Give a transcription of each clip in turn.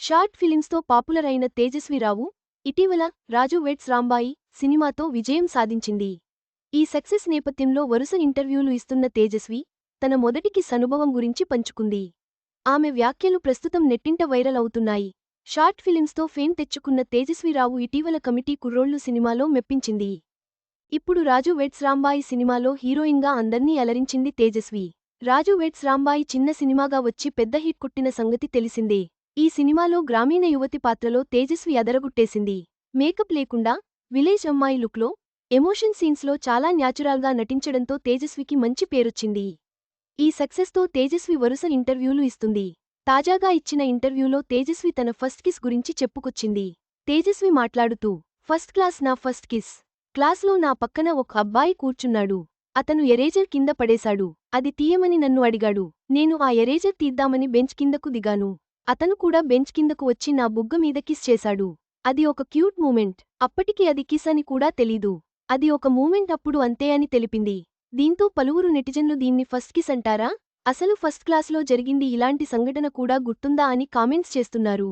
Short ఫిలిమ్స్తో popular అయిన తేజస్విరావు ఇటీవల రాజు weds Rambai సినిమాతో విజయం సాధించింది. ఈ సక్సెస్ నేపథ్యంలో వరుస ఇంటర్వ్యూలు ఇస్తున్న తేజస్వి తన మొదటి కిస్ అనుభవం గురించి పంచుకుంది. ఆమె వ్యాఖ్యలు ప్రస్తుతం నెట్టింట వైరల్ అవుతున్నాయి. షార్ట్ ఫిలిమ్స్తో ఫేమ్ తెచ్చుకున్న తేజస్విరావు ఇటీవల కమిటీ కుర్రోళ్ళు సినిమాలో మెప్పించింది. ఇప్పుడు రాజు వెడ్స్ రాంబాయి సినిమాలో హీరోయిన్గా అందర్నీ అలరించింది తేజస్వి. రాజు వెడ్స్ రాంబాయి చిన్న సినిమాగా వచ్చి పెద్ద హిట్ కొట్టిన సంగతి తెలిసిందే. ఈ సినిమాలో గ్రామీణ యువతి పాత్రలో తేజస్వి అదరగొట్టేసింది. మేకప్ లేకుండా విలేజ్ అమ్మాయి లుక్లో ఎమోషన్ సీన్స్లో చాలా న్యాచురల్గా నటించడంతో తేజస్వికి మంచి పేరొచ్చింది. ఈ సక్సెస్తో తేజస్వి వరుస ఇంటర్వ్యూలు ఇస్తుంది. తాజాగా ఇచ్చిన ఇంటర్వ్యూలో తేజస్వి తన ఫస్ట్ కిస్ గురించి చెప్పుకొచ్చింది. తేజస్వి మాట్లాడుతూ, ఫస్ట్ క్లాస్ నా ఫస్ట్ కిస్. క్లాస్లో నా పక్కన ఒక అబ్బాయి కూర్చున్నాడు. అతను ఎరేజర్ కింద పడేశాడు. అది తీయమని నన్ను అడిగాడు. నేను ఆ ఎరేజర్ తీద్దామని బెంచ్ కిందకు దిగాను. అతను కూడా బెంచ్ కిందకు వచ్చి నా బుగ్గ మీద కిస్ చేశాడు. అది ఒక క్యూట్ మూమెంట్. అప్పటికి అది కిస్ అని కూడా తెలీదు. అది ఒక మూమెంట్ అప్పుడు అంతే అని తెలిపింది. దీంతో పలువురు నెటిజన్లు దీన్ని ఫస్ట్ కిస్ అంటారా? అసలు ఫస్ట్ క్లాస్లో జరిగింది ఇలాంటి సంఘటన కూడా గుర్తుందా అని కామెంట్స్ చేస్తున్నారు.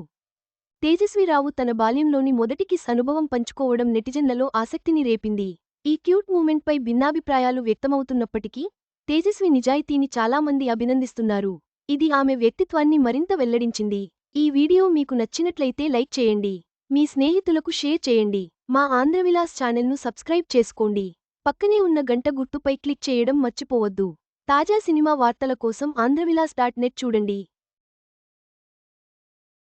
తేజస్విరావు తన బాల్యంలోని మొదటి కిస్ అనుభవం పంచుకోవడం నెటిజన్లలో ఆసక్తిని రేపింది. ఈ క్యూట్ మూమెంట్పై భిన్నాభిప్రాయాలు వ్యక్తమవుతున్నప్పటికీ తేజస్వి నిజాయితీని చాలామంది అభినందిస్తున్నారు. ఇది ఆమె వ్యక్తిత్వాన్ని మరింత వెల్లడించింది. ఈ వీడియో మీకు నచ్చినట్లయితే లైక్ చేయండి. మీ స్నేహితులకు షేర్ చేయండి. మా ఆంధ్రవిలాస్ ఛానల్ను సబ్స్క్రైబ్ చేసుకోండి. పక్కనే ఉన్న గంట గుర్తుపై క్లిక్ చేయడం మర్చిపోవద్దు. తాజా సినిమా వార్తల కోసం ఆంధ్రవిలాస్.net చూడండి.